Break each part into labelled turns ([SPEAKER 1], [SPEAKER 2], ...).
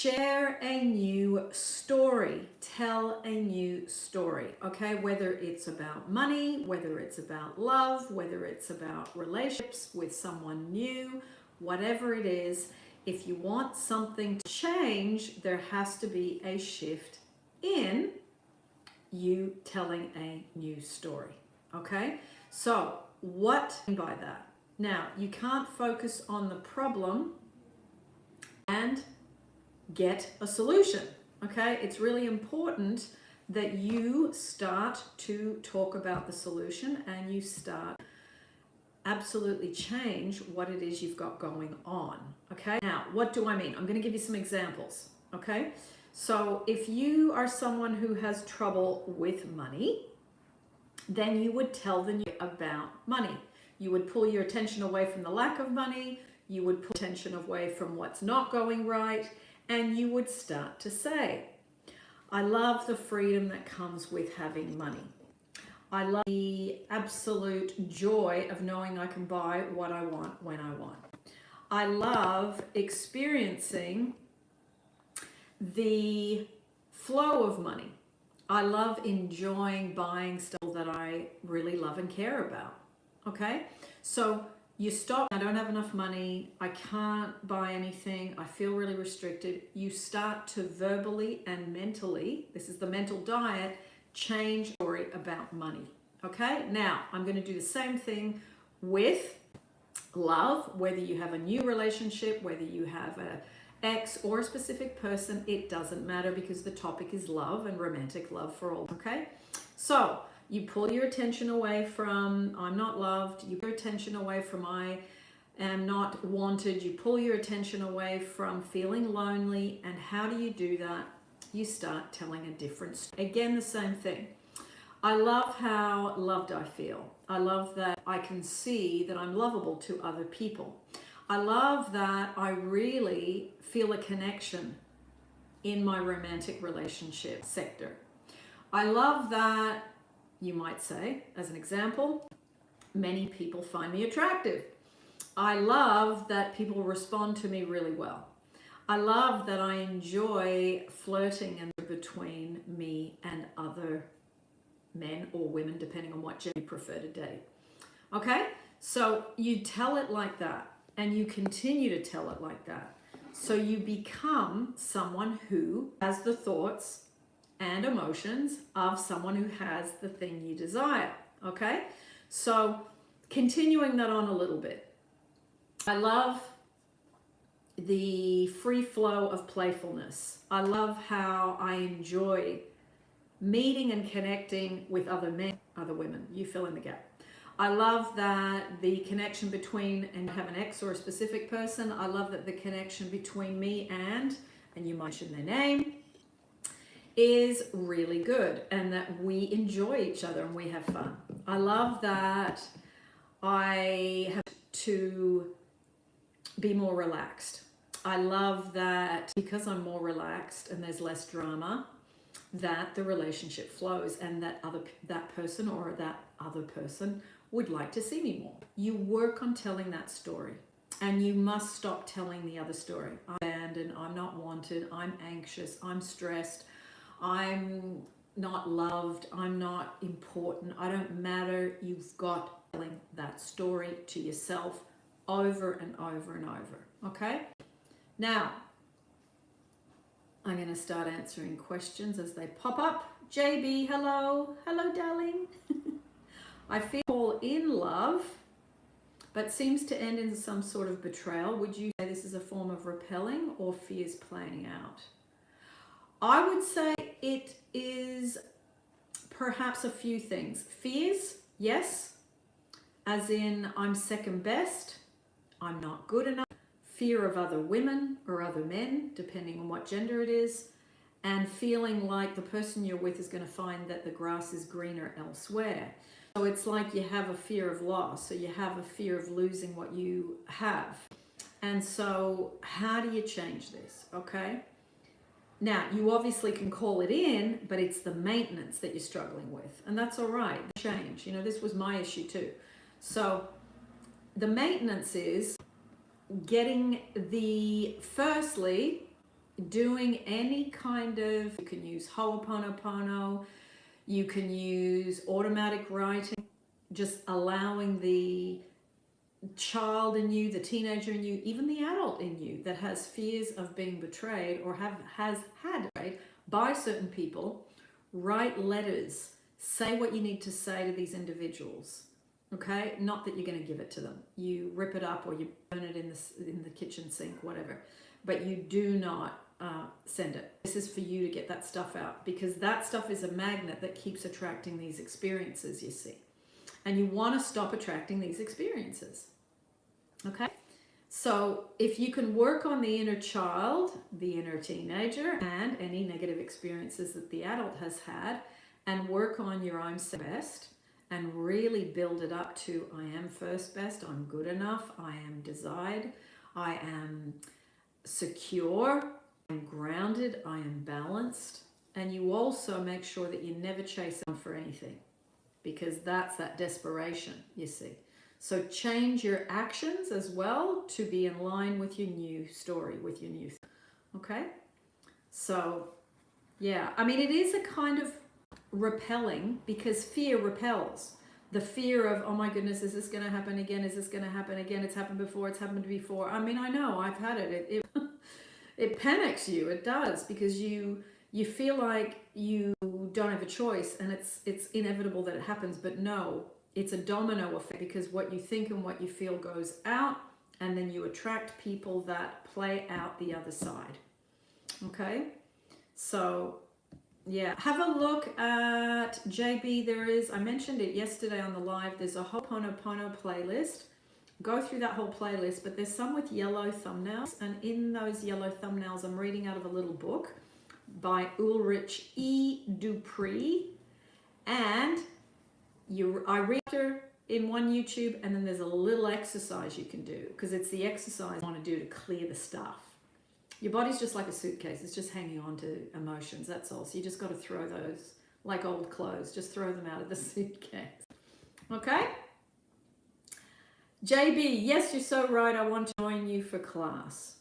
[SPEAKER 1] share a new story, tell a new story, okay? Whether it's about money, whether it's about love, whether it's about relationships with someone new, whatever it is, if you want something to change, there has to be a shift in you telling a new story, okay? So what by that? Now, you can't focus on the problem and get a solution, okay? It's really important that you start to talk about the solution and you start absolutely change what it is you've got going on, okay? Now, what do I mean? I'm going to give you some examples, okay? So if you are someone who has trouble with money, then you would tell them about money. You would pull your attention away from the lack of money, you would pull attention away from what's not going right, and you would start to say, I love the freedom that comes with having money. I love the absolute joy of knowing I can buy what I want when I want. I love experiencing the flow of money. I love enjoying buying stuff that I really love and care about. Okay? So you stop, I don't have enough money, I can't buy anything, I feel really restricted. You start to verbally and mentally, this is the mental diet, change story about money. Okay? Now, I'm going to do the same thing with love, whether you have a new relationship, whether you have an ex or a specific person, it doesn't matter because the topic is love and romantic love for all. Okay? So, you pull your attention away from I'm not loved, you pull your attention away from I am not wanted, you pull your attention away from feeling lonely, and how do you do that? You start telling a different story. Again, the same thing. I love how loved I feel. I love that I can see that I'm lovable to other people. I love that I really feel a connection in my romantic relationship sector. I love that, you might say, as an example, many people find me attractive. I love that people respond to me really well. I love that I enjoy flirting and between me and other men or women, depending on what gender you prefer to date. Okay? So you tell it like that, and you continue to tell it like that. So you become someone who has the thoughts and emotions of someone who has the thing you desire. Okay? So continuing that on a little bit. I love the free flow of playfulness. I love how I enjoy meeting and connecting with other men, other women. You fill in the gap. I love that the connection between, and have an ex or a specific person, I love that the connection between me and you mention their name, is really good and that we enjoy each other and we have fun. I love that I have to be more relaxed. I love that because I'm more relaxed and there's less drama, that the relationship flows and that that person or that other person would like to see me more. You work on telling that story, and you must stop telling the other story. I'm abandoned, I'm not wanted, I'm anxious, I'm stressed, I'm not loved, I'm not important, I don't matter. You've got telling that story to yourself over and over and over. Okay? Now, I'm going to start answering questions as they pop up. JB, hello. Hello, darling. I feel in love, but seems to end in some sort of betrayal. Would you say this is a form of repelling or fears playing out? I would say it is perhaps a few things. Fears, yes, as in I'm second best, I'm not good enough. Fear of other women or other men, depending on what gender it is, and feeling like the person you're with is going to find that the grass is greener elsewhere. So it's like you have a fear of loss, so you have a fear of losing what you have. And so how do you change this? Okay? Now, you obviously can call it in, but it's the maintenance that you're struggling with. And that's all right. Change. You know, this was my issue too. So the maintenance is getting firstly, doing any kind of, you can use Ho'oponopono, you can use automatic writing, just allowing the child in you, the teenager in you, even the adult in you that has fears of being betrayed or has had betrayed by certain people, write letters, say what you need to say to these individuals. Okay, not that you're going to give it to them. You rip it up or you burn it in the kitchen sink, whatever. But you do not send it. This is for you to get that stuff out, because that stuff is a magnet that keeps attracting these experiences, you see. And you want to stop attracting these experiences. Okay? So if you can work on the inner child, the inner teenager, and any negative experiences that the adult has had, and work on your own best, and really build it up to, I am first best, I'm good enough, I am desired, I am secure, I'm grounded, I am balanced. And you also make sure that you never chase on for anything, because that's that desperation, you see. So change your actions as well to be in line with your new story, with your new thing. Okay? So, yeah, I mean, it is a kind of repelling, because fear repels. The fear of, oh my goodness, is this going to happen again? Is this going to happen again? It's happened before. It's happened before. I mean, I know, I've had it. It panics you. It does, because you feel like you don't have a choice, and it's inevitable that it happens. But no, it's a domino effect, because what you think and what you feel goes out, and then you attract people that play out the other side. Okay? So, yeah, have a look at JB. There is, I mentioned it yesterday on the live, there's a Ho'oponopono playlist. Go through that whole playlist, but there's some with yellow thumbnails, and in those yellow thumbnails, I'm reading out of a little book by Ulrich E. Dupree, and I read her in one YouTube, and then there's a little exercise you can do, because it's the exercise you want to do to clear the stuff. Your body's just like a suitcase. It's just hanging on to emotions, that's all. So you just got to throw those, like old clothes, just throw them out of the suitcase. Okay? JB, yes, you're so right. I want to join you for class.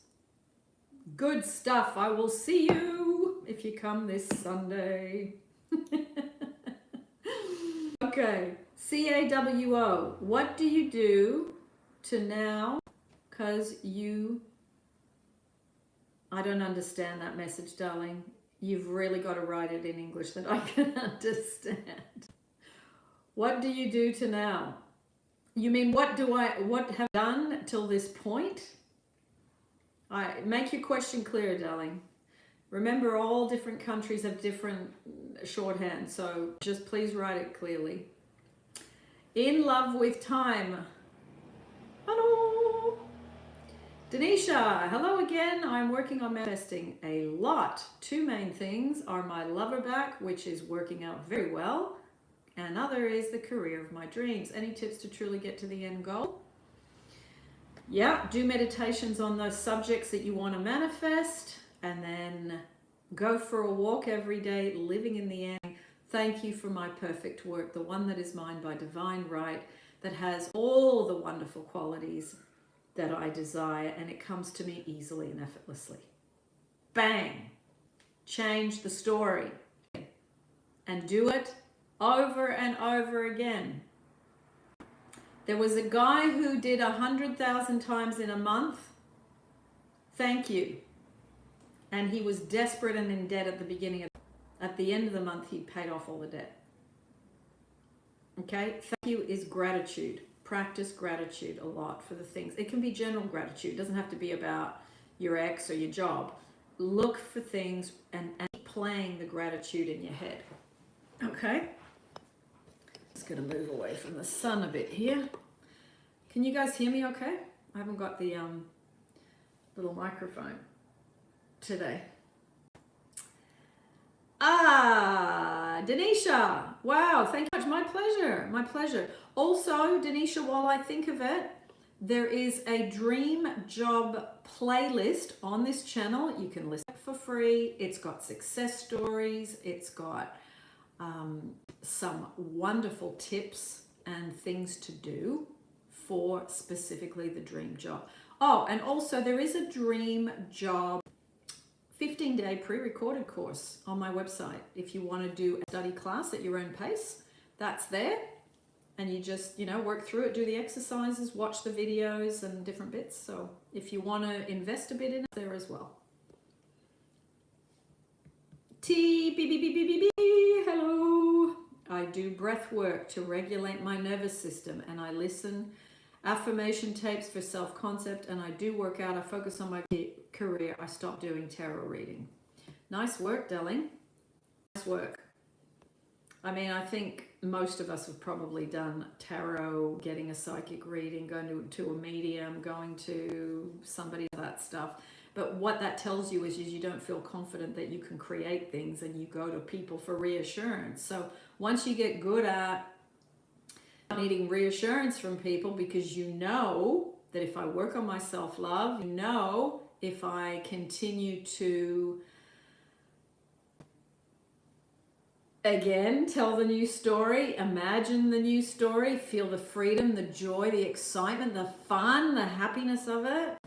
[SPEAKER 1] Good stuff. I will see you if you come this Sunday. Okay. CAWO. What do you do to now? Because I don't understand that message, darling. You've really got to write it in English that I can understand. What do you do to now? You mean what have I done till this point? Make your question clear, darling. Remember, all different countries have different shorthand, so just please write it clearly. In love with time. Hello. Denisha, hello again. I'm working on manifesting a lot. Two main things are my lover back, which is working out very well. Another is the career of my dreams. Any tips to truly get to the end goal? Yeah, do meditations on those subjects that you want to manifest, and then go for a walk every day, living in the end. Thank you for my perfect work, the one that is mine by divine right, that has all the wonderful qualities that I desire, and it comes to me easily and effortlessly. Bang! Change the story. And do it over and over again. There was a guy who did 100,000 times in a month. Thank you. And he was desperate and in debt at the beginning. At the end of the month, he paid off all the debt. Okay? Thank you is gratitude. Practice gratitude a lot for the things. It can be general gratitude. It doesn't have to be about your ex or your job. Look for things and keep playing the gratitude in your head. Okay? Just going to move away from the sun a bit here. Can you guys hear me okay? I haven't got the little microphone today. Denisha. Wow, thank you much. My pleasure. My pleasure. Also, Denisha, while I think of it, there is a dream job playlist on this channel. You can listen for free. It's got success stories. It's got some wonderful tips and things to do for specifically the dream job. Oh, and also there is a dream job 15-day pre-recorded course on my website. If you want to do a study class at your own pace, that's there. And you just, work through it, do the exercises, watch the videos and different bits. So if you want to invest a bit in it, there as well. Hello. I do breath work to regulate my nervous system, and I listen affirmation tapes for self-concept, and I do work out. I focus on my career. I stopped doing tarot reading. Nice work, darling. Nice work. I mean, I think most of us have probably done tarot, getting a psychic reading, going to a medium, going to somebody, that stuff. But what that tells you is you don't feel confident that you can create things, and you go to people for reassurance. So once you get good at needing reassurance from people, because you know that if I work on my self-love, if I continue to, again, tell the new story, imagine the new story, feel the freedom, the joy, the excitement, the fun, the happiness of it.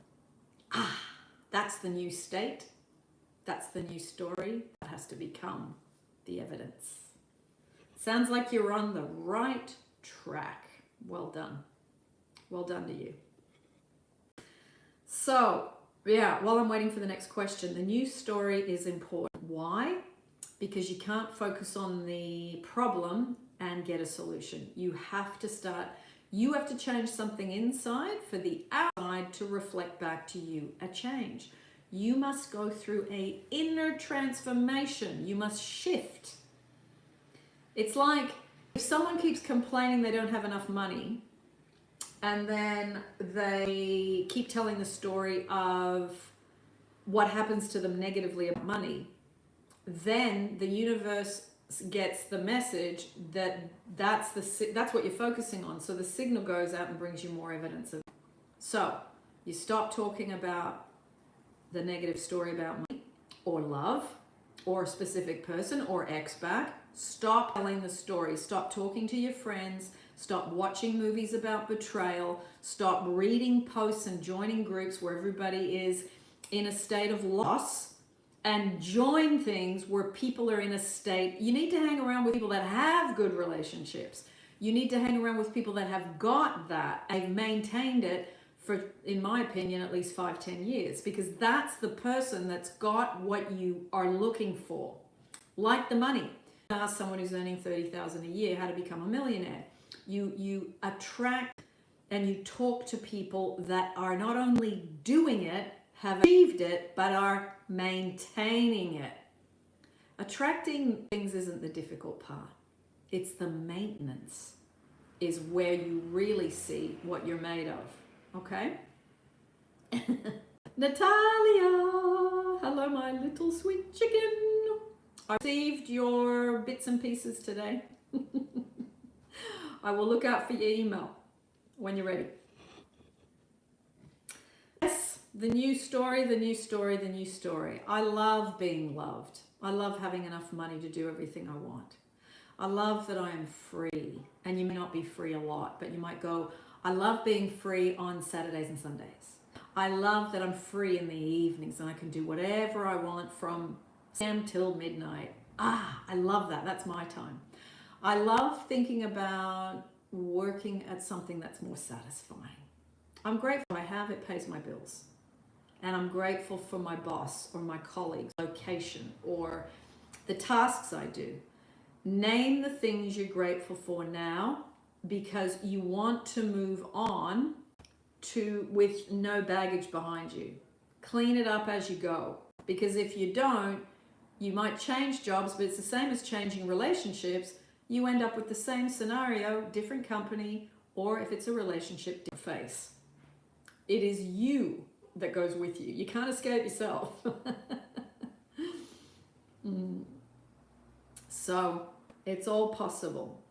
[SPEAKER 1] That's the new state. That's the new story. That has to become the evidence. Sounds like you're on the right track. Well done. Well done to you. So, while I'm waiting for the next question, the new story is important. Why? Because you can't focus on the problem and get a solution. You have to change something inside for the outside to reflect back to you a change. You must go through an inner transformation. You must shift. It's like if someone keeps complaining they don't have enough money, and then they keep telling the story of what happens to them negatively about money, then the universe gets the message that that's what you're focusing on. So the signal goes out and brings you more evidence of it. So you stop talking about the negative story about money or love or a specific person or ex-back. Stop telling the story. Stop talking to your friends. Stop watching movies about betrayal. Stop reading posts and joining groups where everybody is in a state of loss, and join things where people are in a state. You need to hang around with people that have good relationships. You need to hang around with people that have got that and maintained it for, in my opinion, at least 5-10 years, because that's the person that's got what you are looking for. Like the money. Ask someone who's earning $30,000 a year how to become a millionaire. You attract and you talk to people that are not only doing it, have achieved it, but are maintaining it. Attracting things isn't the difficult part. It's the maintenance is where you really see what you're made of. Okay? Natalia! Hello, my little sweet chicken. I received your bits and pieces today. I will look out for your email when you're ready. Yes, the new story, the new story, the new story. I love being loved. I love having enough money to do everything I want. I love that I am free. And you may not be free a lot, but you might go, I love being free on Saturdays and Sundays. I love that I'm free in the evenings and I can do whatever I want from 10 till midnight. I love that. That's my time. I love thinking about working at something that's more satisfying. I'm grateful I have it, pays my bills. And I'm grateful for my boss or my colleagues, location, or the tasks I do. Name the things you're grateful for now, because you want to move on with no baggage behind you. Clean it up as you go, because if you don't, you might change jobs, but it's the same as changing relationships. You end up with the same scenario, different company, or if it's a relationship, different face. It is you that goes with you. You can't escape yourself. So it's all possible.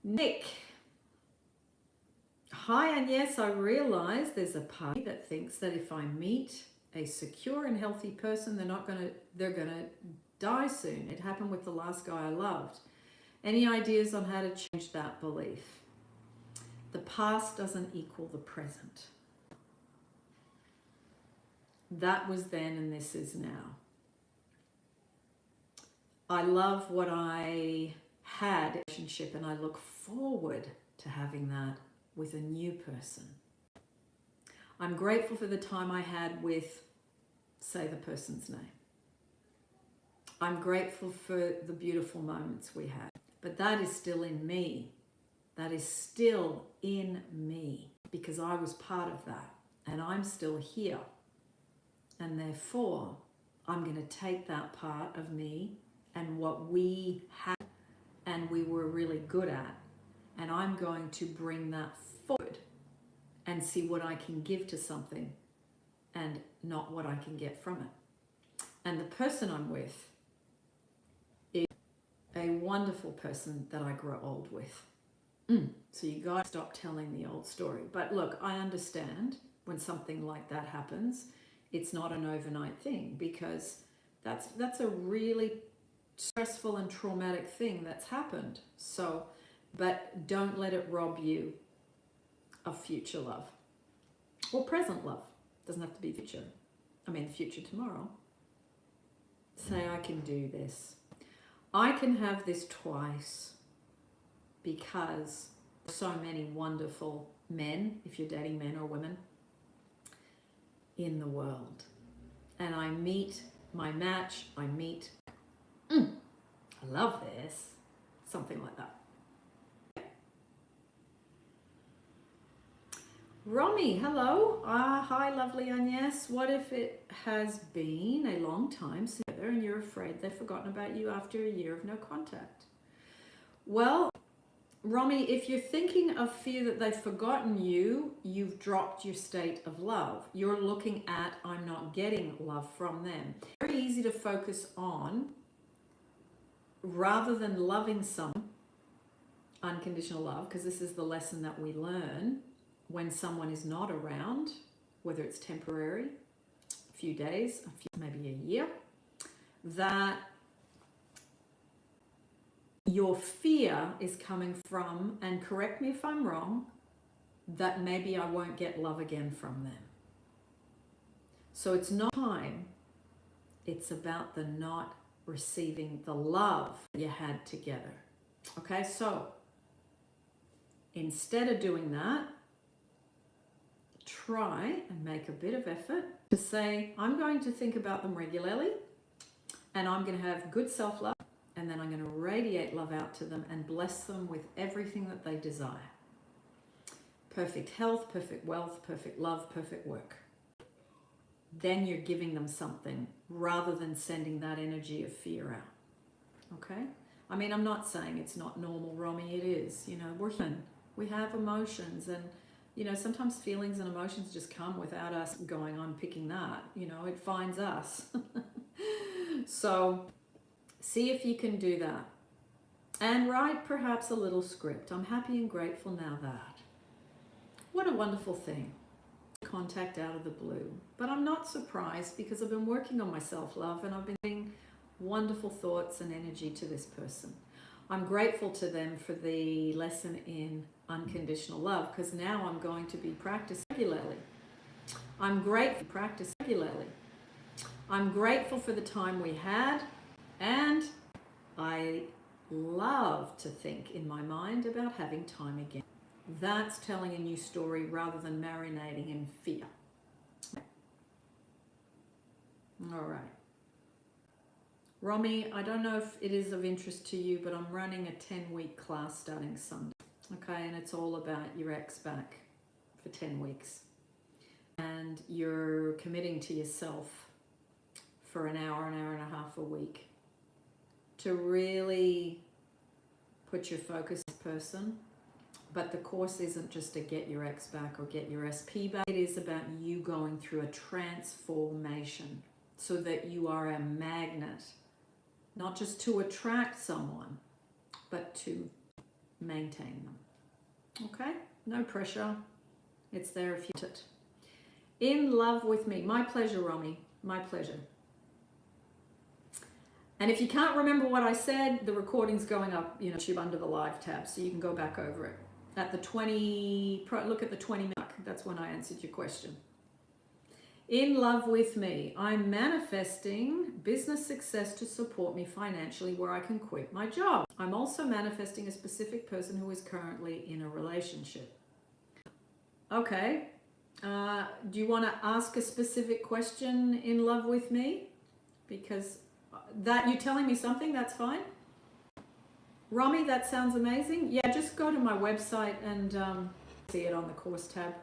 [SPEAKER 1] Nick. Hi, and yes, I realize there's a party that thinks that if I meet a secure and healthy person, they're gonna die soon. It happened with the last guy I loved. Any ideas on how to change that belief? The past doesn't equal the present. That was then and this is now. I love what I had in a relationship, and I look forward to having that with a new person. I'm grateful for the time I had with, say, the person's name. I'm grateful for the beautiful moments we had. But that is still in me. That is still in me because I was part of that and I'm still here. And therefore, I'm going to take that part of me and what we had and we were really good at, and I'm going to bring that forward and see what I can give to something and not what I can get from it. And the person I'm with is a wonderful person that I grow old with. So you guys stop telling the old story. But look, I understand when something like that happens, it's not an overnight thing because that's a really stressful and traumatic thing that's happened. So, but don't let it rob you of future love or present love. Doesn't have to be future. I mean, future tomorrow. Say, I can do this. I can have this twice because so many wonderful men, if you're dating men or women, in the world. And I meet my match, I love this, something like that. Romy, hello. Hi, lovely Agnes. What if it has been a long time together and you're afraid they've forgotten about you after a year of no contact? Well, Romy, if you're thinking of fear that they've forgotten you, you've dropped your state of love. You're looking at, I'm not getting love from them. Very easy to focus on, rather than loving someone, unconditional love, because this is the lesson that we learn when someone is not around, whether it's temporary, a few days, maybe a year, that your fear is coming from, and correct me if I'm wrong, that maybe I won't get love again from them. So it's not time, it's about the not receiving the love you had together. Okay, so instead of doing that, try and make a bit of effort to say, I'm going to think about them regularly and I'm going to have good self-love, and then I'm going to radiate love out to them and bless them with everything that they desire. Perfect health, perfect wealth, perfect love, perfect work. Then you're giving them something rather than sending that energy of fear out. Okay? I mean, I'm not saying it's not normal, Romy. It is. You know, we're human. We have emotions, and you know, sometimes feelings and emotions just come without us going on picking that. You know, it finds us. So see if you can do that. And write perhaps a little script. I'm happy and grateful now that. What a wonderful thing. Contact out of the blue. But I'm not surprised because I've been working on my self-love and I've been giving wonderful thoughts and energy to this person. I'm grateful to them for the lesson in unconditional love because now I'm going to be practicing regularly. I'm grateful to practice regularly. I'm grateful for the time we had, and I love to think in my mind about having time again. That's telling a new story rather than marinating in fear. All right. Romy, I don't know if it is of interest to you, but I'm running a 10-week class starting Sunday. Okay, and it's all about your ex back for 10 weeks. And you're committing to yourself for an hour and a half a week to really put your focus on this person. But the course isn't just to get your ex back or get your SP back. It is about you going through a transformation so that you are a magnet, not just to attract someone, but to maintain them. Okay? No pressure. It's there if you want it. In love with me. My pleasure, Romy. My pleasure. And if you can't remember what I said, the recording's going up, you know, YouTube under the live tab, so you can go back over it. At the 20, look at the 20 mark. That's when I answered your question. In love with me. I'm manifesting business success to support me financially where I can quit my job. I'm also manifesting a specific person who is currently in a relationship. Okay. Do you want to ask a specific question in love with me? Because that you're telling me something, that's fine. Romy, that sounds amazing. Yeah, just go to my website and see it on the course tab.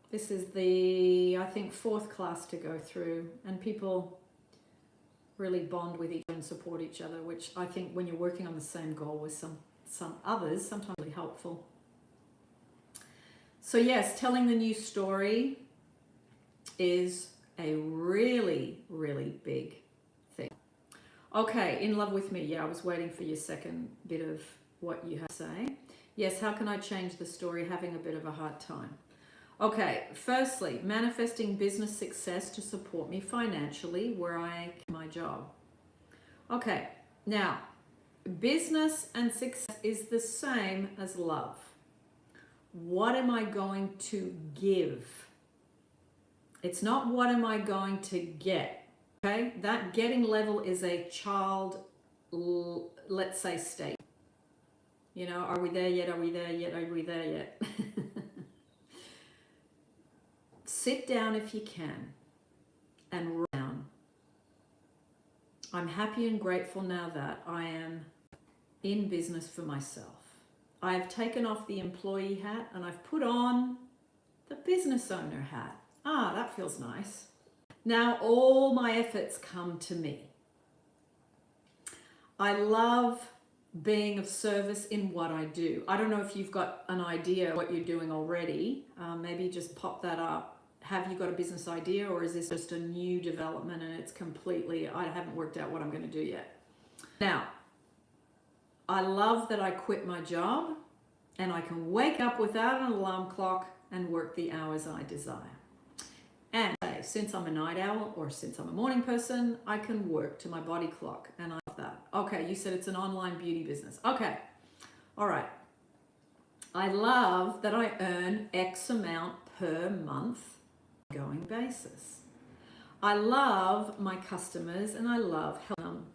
[SPEAKER 1] This is the, I think, 4th class to go through, and people really bond with each other and support each other, which I think when you're working on the same goal with some others, sometimes really helpful. So yes, telling the new story is a really, really big thing. Okay, in love with me. Yeah, I was waiting for your second bit of what you have to say. Yes, how can I change the story? Having a bit of a hard time. Okay, firstly, manifesting business success to support me financially where I can my job. Okay, now, business and success is the same as love. What am I going to give? It's not what am I going to get. Okay, that getting level is a child, let's say, state. You know, are we there yet? Are we there yet? Are we there yet? Sit down if you can and write down. I'm happy and grateful now that I am in business for myself. I have taken off the employee hat and I've put on the business owner hat. Ah, that feels nice. Now all my efforts come to me. I love being of service in what I do. I don't know if you've got an idea what you're doing already. Maybe just pop that up. Have you got a business idea, or is this just a new development and it's completely, I haven't worked out what I'm going to do yet. Now, I love that I quit my job and I can wake up without an alarm clock and work the hours I desire. And since I'm a night owl or since I'm a morning person, I can work to my body clock, and I love that. Okay, you said it's an online beauty business. Okay, all right. I love that I earn X amount per month on an ongoing basis. I love my customers and I love helping them.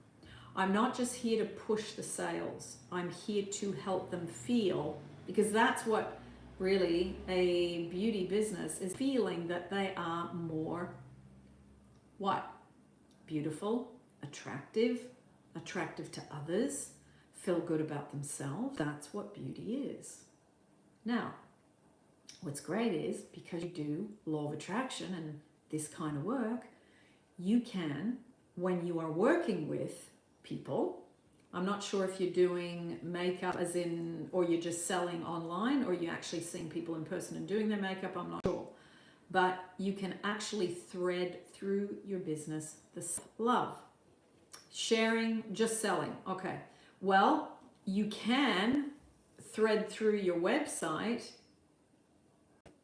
[SPEAKER 1] I'm not just here to push the sales. I'm here to help them feel, because that's what really a beauty business is, feeling that they are more what? Beautiful, attractive to others, feel good about themselves. That's what beauty is. Now, what's great is because you do law of attraction and this kind of work, you can, when you are working with people, I'm not sure if you're doing makeup as in, or you're just selling online, or you're actually seeing people in person and doing their makeup, I'm not sure. But you can actually thread through your business the love. Sharing, just selling. Okay. Well, you can thread through your website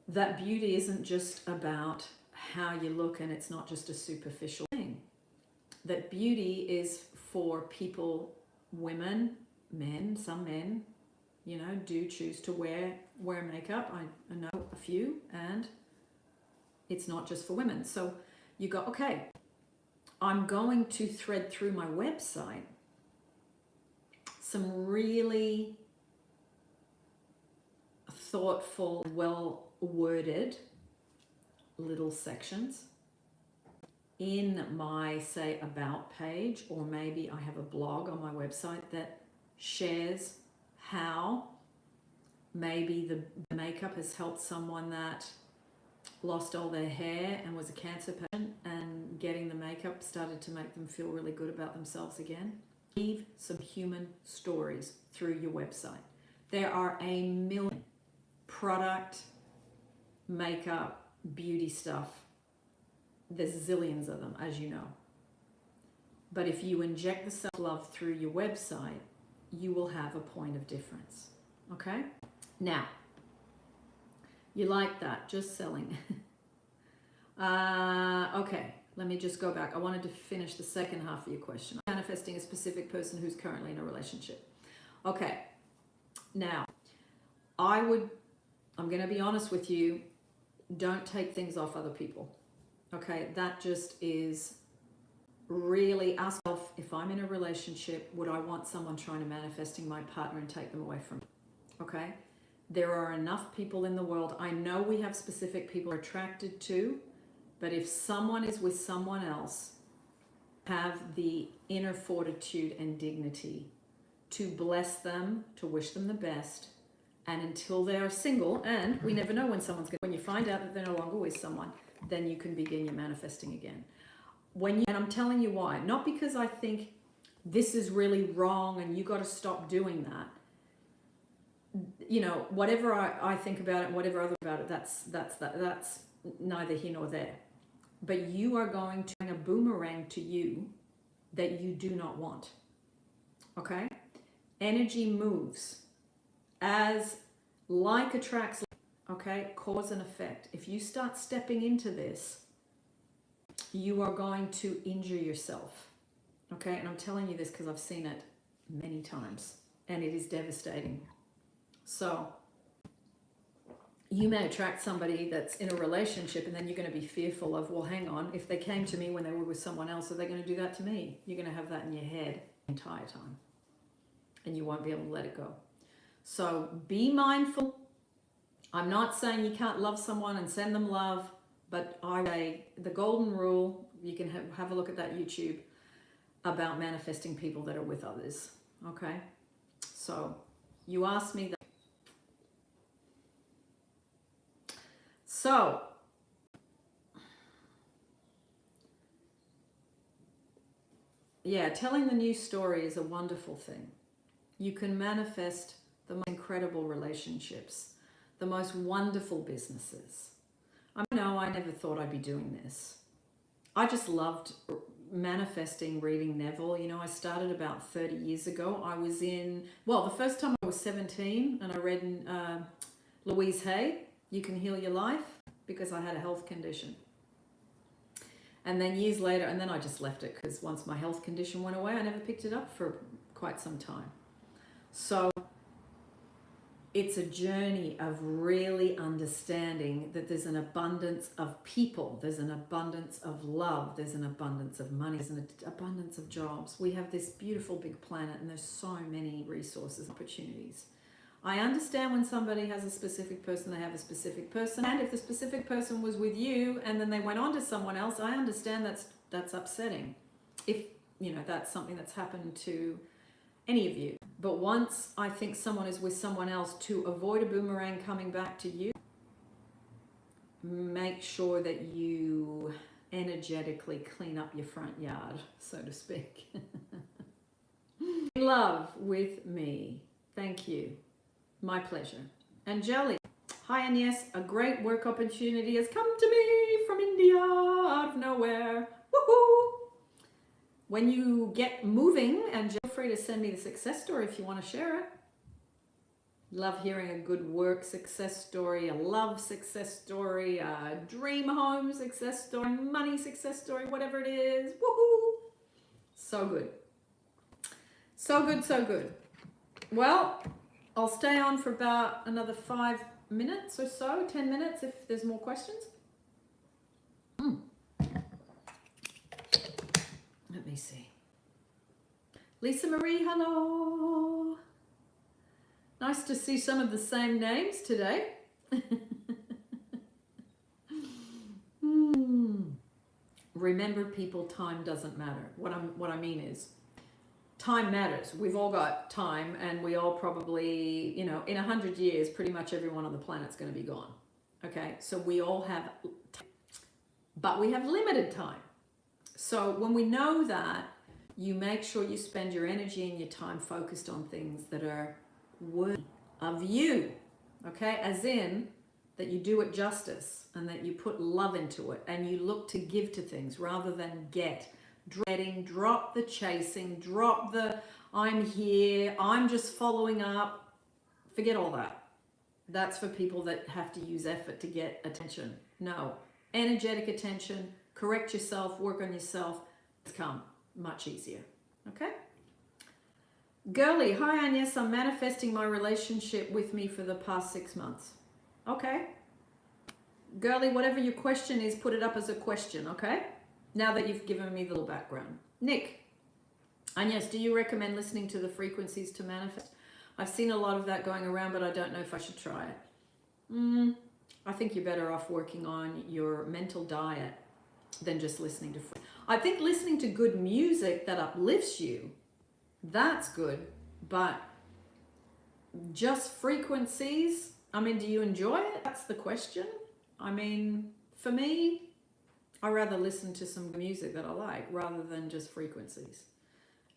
[SPEAKER 1] that beauty isn't just about how you look and it's not just a superficial thing. That beauty is for people, women, men, some men, you know, do choose to wear makeup. I know a few, and it's not just for women. So you go, okay, I'm going to thread through my website some really thoughtful, well-worded little sections in my, say, about page, or maybe I have a blog on my website that shares how maybe the makeup has helped someone that lost all their hair and was a cancer patient, and getting the makeup started to make them feel really good about themselves again. Leave some human stories through your website. There are a million product, makeup, beauty stuff. There's zillions of them, as you know. But if you inject the self-love through your website, you will have a point of difference. Okay? Now, you like that, just selling. Okay, let me just go back. I wanted to finish the second half of your question. Manifesting a specific person who's currently in a relationship. Okay, now, I'm going to be honest with you. don't take things off other people. Okay, that just is really ask yourself, if I'm in a relationship, would I want someone trying to manifesting my partner and take them away from me? Okay, there are enough people in the world. I know we have specific people we're attracted to, but if someone is with someone else, have the inner fortitude and dignity to bless them, to wish them the best, and until they are single, and we never know when someone's going to, when you find out that they're no longer with someone, then you can begin your manifesting again. And I'm telling you why, not because I think this is really wrong and you got to stop doing that. You know, whatever I think about it, whatever other about it, that's neither here nor there. But you are going to bring a boomerang to you that you do not want. Okay? Energy moves as like attracts. Okay? Cause and effect. If you start stepping into this, you are going to injure yourself. Okay? And I'm telling you this because I've seen it many times and it is devastating. So you may attract somebody that's in a relationship and then you're going to be fearful of, well, hang on, if they came to me when they were with someone else, are they going to do that to me? You're going to have that in your head the entire time and you won't be able to let it go. So be mindful. I'm not saying you can't love someone and send them love, but I say the golden rule, you can have a look at that YouTube about manifesting people that are with others. Okay? So you asked me that. So, yeah, telling the new story is a wonderful thing. You can manifest the most incredible relationships, the most wonderful businesses. I know I never thought I'd be doing this. I just loved manifesting, reading Neville. You know, I started about 30 years ago. I was the first time I was 17 and I read Louise Hay, You Can Heal Your Life, because I had a health condition. And then years later, and then I just left it because once my health condition went away, I never picked it up for quite some time. So it's a journey of really understanding that there's an abundance of people, there's an abundance of love, there's an abundance of money, there's an abundance of jobs. We have this beautiful big planet and there's so many resources and opportunities. I understand when somebody has a specific person, they have a specific person. And if the specific person was with you and then they went on to someone else, I understand that's upsetting. If, you know, that's something that's happened to any of you. But once I think someone is with someone else, to avoid a boomerang coming back to you, make sure that you energetically clean up your front yard, so to speak. Love with me. Thank you. My pleasure. Angeli, hi Agnes, a great work opportunity has come to me from India out of nowhere. Woohoo! When you get moving, and feel free to send me the success story if you want to share it. Love hearing a good work success story, a love success story, a dream home success story, money success story, whatever it is. Woohoo! So good. So good, so good. Well, I'll stay on for about another 5 minutes or so, 10 minutes if there's more questions. Let me see. Lisa Marie, hello. Nice to see some of the same names today. Remember, people, time doesn't matter. What I mean is, time matters. We've all got time, and we all probably, you know, in 100 years, pretty much everyone on the planet's going to be gone. Okay, so we all have time, but we have limited time. So when we know that, you make sure you spend your energy and your time focused on things that are worthy of you. Okay, as in that you do it justice and that you put love into it and you look to give to things rather than get. Drop the chasing, drop the I'm here, I'm just following up. Forget all that. That's for people that have to use effort to get attention. No, energetic attention, correct yourself, work on yourself, it's come much easier. Okay? Girly, hi Agnes, I'm manifesting my relationship with me for the past 6 months. Okay. Girly, whatever your question is, put it up as a question, okay? Now that you've given me the little background. Nick, Agnes, do you recommend listening to the frequencies to manifest? I've seen a lot of that going around, but I don't know if I should try it. I think you're better off working on your mental diet than just listening to. I think listening to good music that uplifts you, that's good, but just frequencies, I mean, do you enjoy it? That's the question. I mean, for me, I rather listen to some music that I like rather than just frequencies.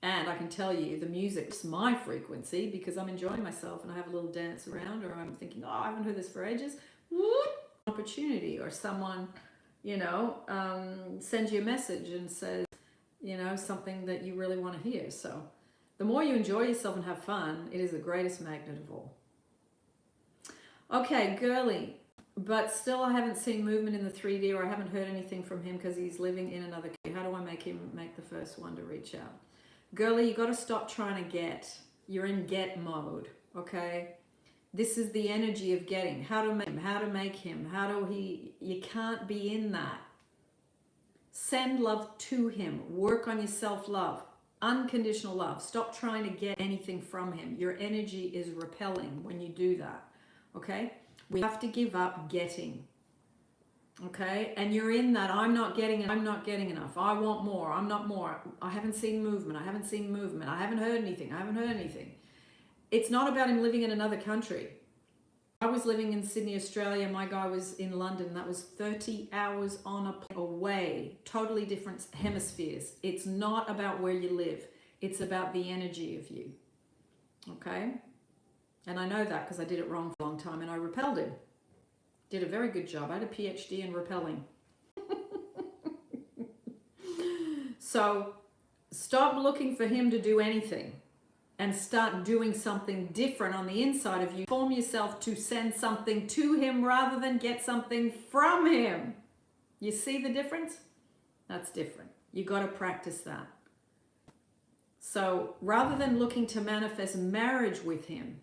[SPEAKER 1] And I can tell you the music's my frequency because I'm enjoying myself and I have a little dance around, or I'm thinking, oh, I haven't heard this for ages. Opportunity, or someone, sends you a message and says, something that you really want to hear. So the more you enjoy yourself and have fun, it is the greatest magnet of all. Okay, girly, but still I haven't seen movement in the 3D, or I haven't heard anything from him because he's living in another country. How do I make him make the first one to reach out? Girlie, you got to stop trying to get. You're in get mode, okay? This is the energy of getting. How to make him. You can't be in that. Send love to him. Work on your self-love. Unconditional love. Stop trying to get anything from him. Your energy is repelling when you do that, okay? We have to give up getting. Okay, and you're in that, I'm not getting enough, I want more, I'm not more, I haven't seen movement, I haven't heard anything. It's not about him living in another country. I was living in Sydney, Australia, my guy was in London. That was 30 hours on a plane away, totally different hemispheres. It's not about where you live, it's about the energy of you, okay? And I know that because I did it wrong for a long time and I repelled him. Did a very good job. I had a PhD in repelling. So stop looking for him to do anything and start doing something different on the inside of you. Form yourself to send something to him rather than get something from him. You see the difference? That's different. You got to practice that. So rather than looking to manifest marriage with him,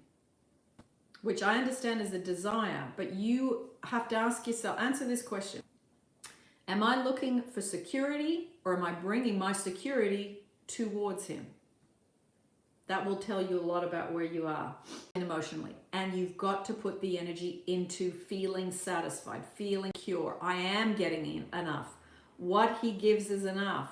[SPEAKER 1] which I understand is a desire, but you have to ask yourself, answer this question. Am I looking for security, or am I bringing my security towards him? That will tell you a lot about where you are emotionally. And you've got to put the energy into feeling satisfied, feeling secure. I am getting enough. What he gives is enough.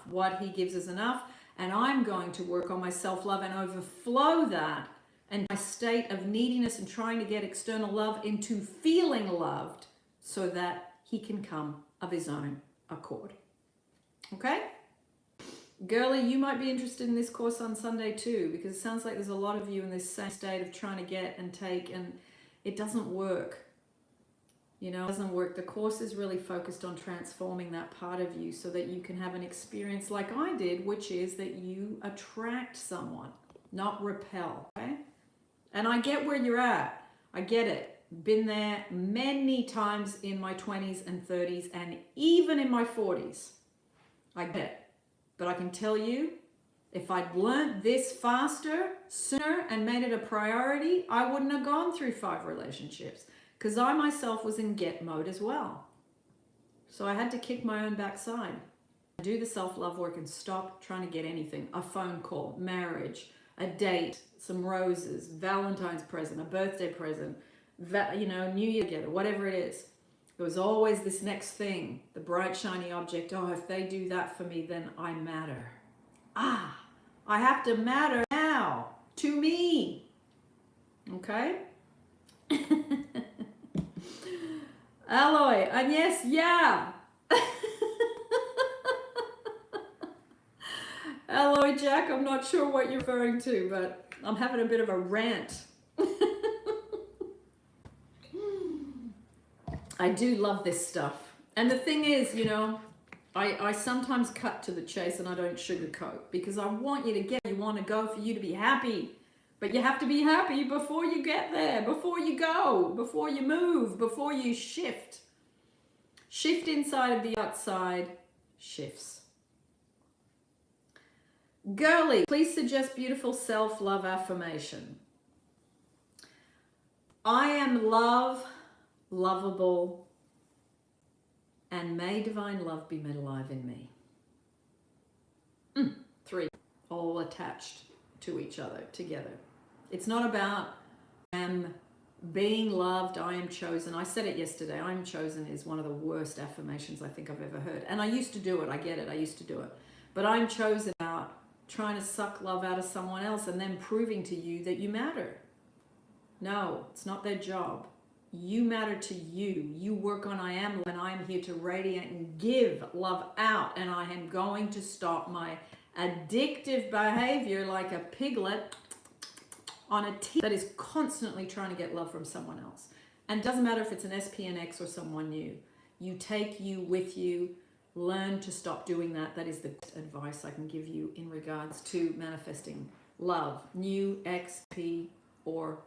[SPEAKER 1] And I'm going to work on my self-love and overflow that and my state of neediness and trying to get external love into feeling loved so that he can come of his own accord. Okay? Girlie, you might be interested in this course on Sunday too, because it sounds like there's a lot of you in this same state of trying to get and take, and it doesn't work. It doesn't work. The course is really focused on transforming that part of you so that you can have an experience like I did, which is that you attract someone, not repel, okay? And I get where you're at. I get it. Been there many times in my 20s and 30s and even in my 40s. I get it. But I can tell you, if I'd learned this faster, sooner, and made it a priority, I wouldn't have gone through 5 relationships because I myself was in get mode as well. So I had to kick my own backside, do the self-love work and stop trying to get anything. A phone call, marriage, a date, some roses, Valentine's present, a birthday present, New Year together, whatever it is. There was always this next thing, the bright, shiny object. Oh, if they do that for me, then I matter. I have to matter now to me. Okay? Alloy, Agnes, yeah. Alloy Jack, I'm not sure what you're referring to, but I'm having a bit of a rant. I do love this stuff. And the thing is, I sometimes cut to the chase and I don't sugarcoat because I want you to get where you want to go for you to be happy. But you have to be happy before you get there, before you go, before you move, before you shift. Shift inside of the outside shifts. Girlie, please suggest beautiful self-love affirmation. I am love, lovable, and may divine love be made alive in me. 3, all attached to each other together. It's not about I am being loved, I am chosen. I said it yesterday. I am chosen is one of the worst affirmations I think I've ever heard. And I used to do it. I get it. I used to do it. But I'm chosen about trying to suck love out of someone else and then proving to you that you matter. No, it's not their job. You matter to you. You work on I am, and I am here to radiate and give love out. And I am going to stop my addictive behavior like a piglet on a team that is constantly trying to get love from someone else. And it doesn't matter if it's an SPNX or someone new. You take you with you. Learn to stop doing that. That is the advice I can give you in regards to manifesting love. New, XP, or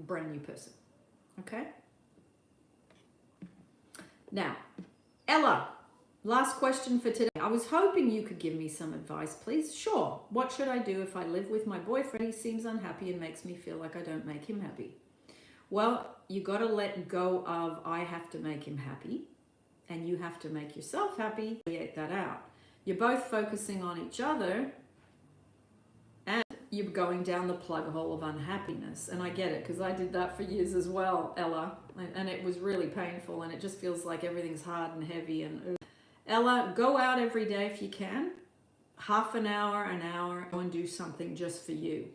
[SPEAKER 1] brand new person. Okay? Now, Ella, last question for today. I was hoping you could give me some advice, please. Sure. What should I do if I live with my boyfriend? He seems unhappy and makes me feel like I don't make him happy. Well, you got to let go of I have to make him happy, and you have to make yourself happy. Create that out. You're both focusing on each other, and you're going down the plug hole of unhappiness. And I get it, because I did that for years as well, Ella, and it was really painful, and it just feels like everything's hard and heavy. And Ella, go out every day if you can, half an hour, go and do something just for you.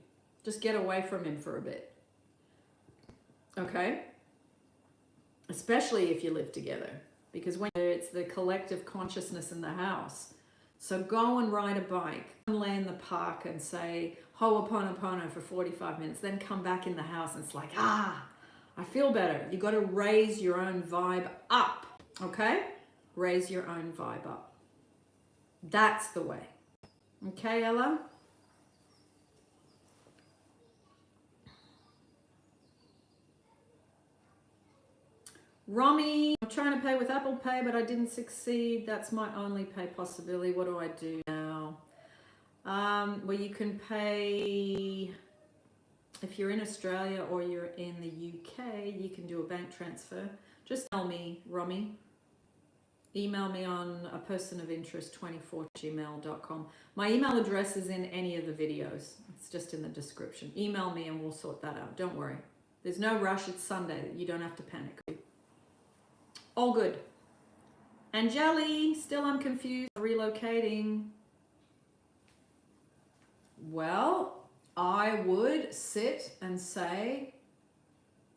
[SPEAKER 1] Just get away from him for a bit. Okay? Especially if you live together, because when it's the collective consciousness in the house. So go and ride a bike, lay in the park and say Ho'oponopono for 45 minutes, then come back in the house and it's like, I feel better. You got to raise your own vibe up, okay? Raise your own vibe up. That's the way. Okay, Ella? Romy, I'm trying to pay with Apple Pay, but I didn't succeed. That's my only pay possibility. What do I do now? Well, you can pay, if you're in Australia or you're in the UK, you can do a bank transfer. Just tell me, Romy. Email me on a person of interest 24@gmail.com. My email address is in any of the videos. It's just in the description. Email me and we'll sort that out. Don't worry. There's no rush. It's Sunday. You don't have to panic. All good. Angeli, still I'm confused. Relocating. Well, I would sit and say,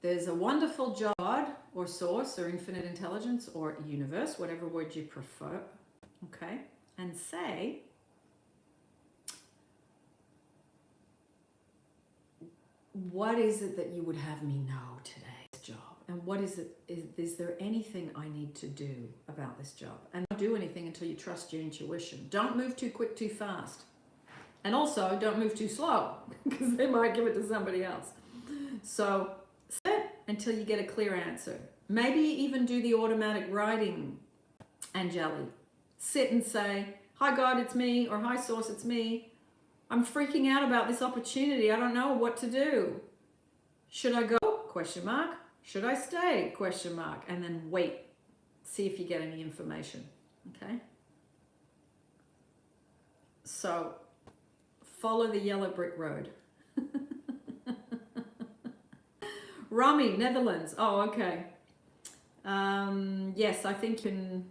[SPEAKER 1] there's a wonderful job, God, or source, or infinite intelligence, or universe, whatever word you prefer, okay? And say, what is it that you would have me know today? This job. And what is it? Is there anything I need to do about this job? And don't do anything until you trust your intuition. Don't move too quick, too fast. And also, don't move too slow, because they might give it to somebody else. So, sit until you get a clear answer. Maybe even do the automatic writing, Angeli. Sit and say, hi God, it's me, or hi Source, it's me. I'm freaking out about this opportunity. I don't know what to do. Should I go? Question mark. Should I stay? Question mark. And then wait. See if you get any information. Okay? So, follow the yellow brick road. Rami, Netherlands. Oh, okay. Yes, I think you can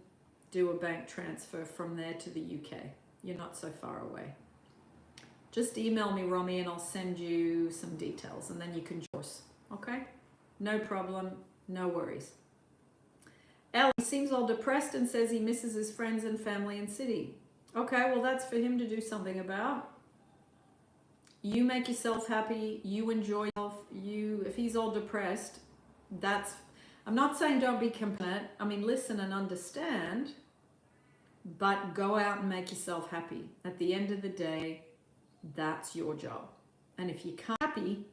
[SPEAKER 1] do a bank transfer from there to the UK. You're not so far away. Just email me, Romy, and I'll send you some details, and then you can choose. Okay? No problem. No worries. Ellie seems all depressed and says he misses his friends and family and city. Okay, well, that's for him to do something about. You make yourself happy. You enjoy yourself. If he's all depressed, that's... I'm not saying don't be compassionate. I mean, listen and understand, but go out and make yourself happy. At the end of the day, that's your job. And if you can't be happy,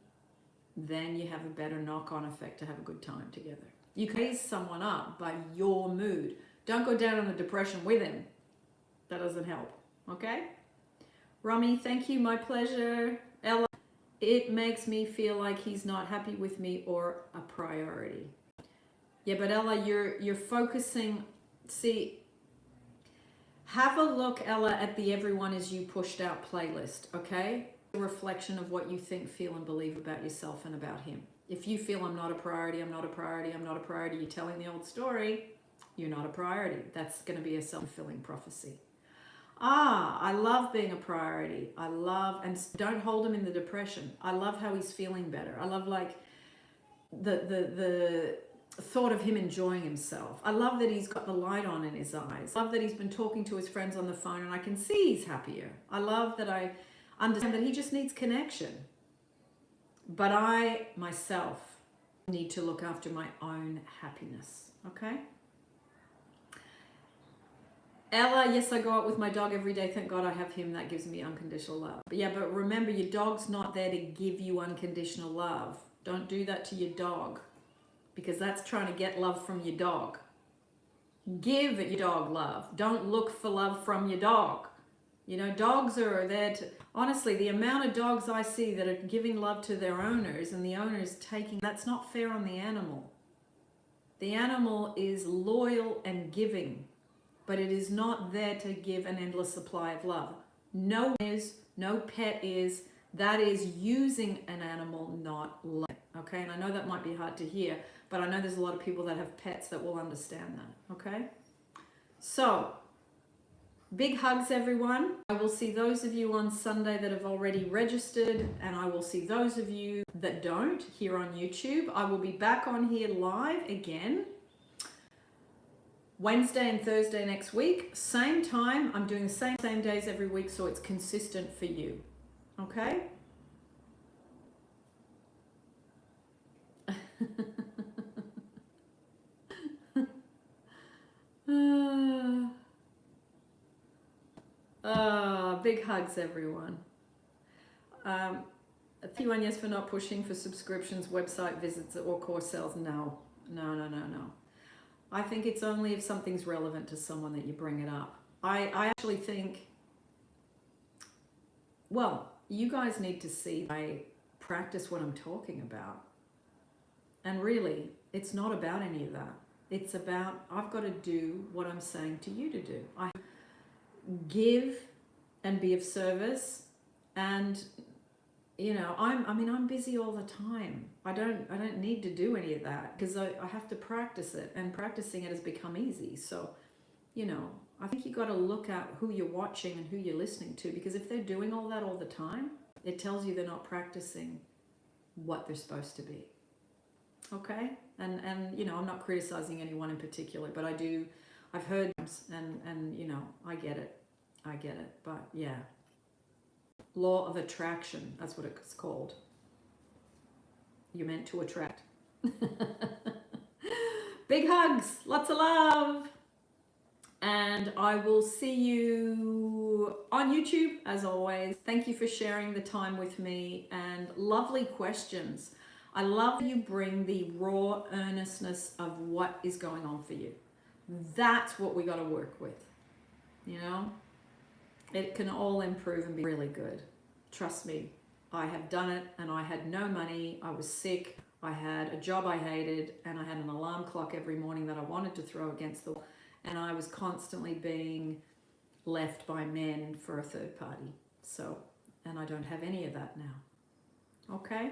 [SPEAKER 1] then you have a better knock-on effect to have a good time together. You can raise someone up by your mood. Don't go down in a depression with him. That doesn't help. Okay? Rami, thank you. My pleasure. Ella, it makes me feel like he's not happy with me or a priority. Yeah, but Ella, you're focusing See, have a look, Ella, at the Everyone Is You Pushed Out playlist, okay? A reflection of what you think, feel, and believe about yourself and about him. If you feel I'm not a priority, I'm not a priority, I'm not a priority, you're telling the old story, you're not a priority. That's going to be a self-fulfilling prophecy. I love being a priority. I love, and don't hold him in the depression. I love how he's feeling better. I love like the thought of him enjoying himself. I love that he's got the light on in his eyes. I love that he's been talking to his friends on the phone and I can see he's happier. I love that I understand that he just needs connection. But I, myself, need to look after my own happiness, okay? Ella, yes, I go out with my dog every day. Thank God I have him. That gives me unconditional love. But yeah, but remember, your dog's not there to give you unconditional love. Don't do that to your dog, because that's trying to get love from your dog. Give your dog love. Don't look for love from your dog. You know, dogs are there to, honestly, the amount of dogs I see that are giving love to their owners and the owners taking, that's not fair on the animal. The animal is loyal and giving, but it is not there to give an endless supply of love. No one is, no pet is. That is using an animal, not love. Okay, and I know that might be hard to hear, but I know there's a lot of people that have pets that will understand that. Okay, so big hugs, everyone. I will see those of you on Sunday that have already registered, and I will see those of you that don't here on YouTube. I will be back on here live again Wednesday and Thursday next week, same time. I'm doing the same days every week, so it's consistent for you. Okay? Big hugs, everyone. Thank you, Agnes, for not pushing for subscriptions, website visits, or course sales. No. I think it's only if something's relevant to someone that you bring it up. I actually think, well, you guys need to see I practice what I'm talking about. And really, it's not about any of that. It's about, I've got to do what I'm saying to you to do. I give and be of service, and you know, I'm busy all the time. I don't need to do any of that because I have to practice it, and practicing it has become easy. So, you know, I think you got to look at who you're watching and who you're listening to, because if they're doing all that all the time, it tells you they're not practicing what they're supposed to be. Okay? And you know, I'm not criticizing anyone in particular, but I've heard and you know, I get it. But yeah. Law of attraction, that's what it's called. You're meant to attract. Big hugs, lots of love. And I will see you on YouTube as always. Thank you for sharing the time with me, and lovely questions. I love you bring the raw earnestness of what is going on for you. That's what we got to work with, you know? It can all improve and be really good. Trust me, I have done it, and I had no money. I was sick. I had a job I hated, and I had an alarm clock every morning that I wanted to throw against the wall. And I was constantly being left by men for a third party. So, and I don't have any of that now. Okay?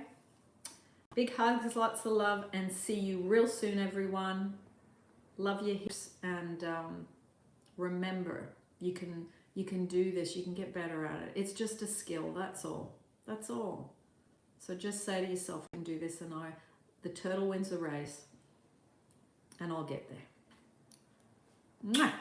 [SPEAKER 1] Big hugs, lots of love, and see you real soon, everyone. Love your hips, and remember, you can do this. You can get better at it. It's just a skill. That's all. That's all. So just say to yourself, I can do this, and the turtle wins the race, and I'll get there. Mwah!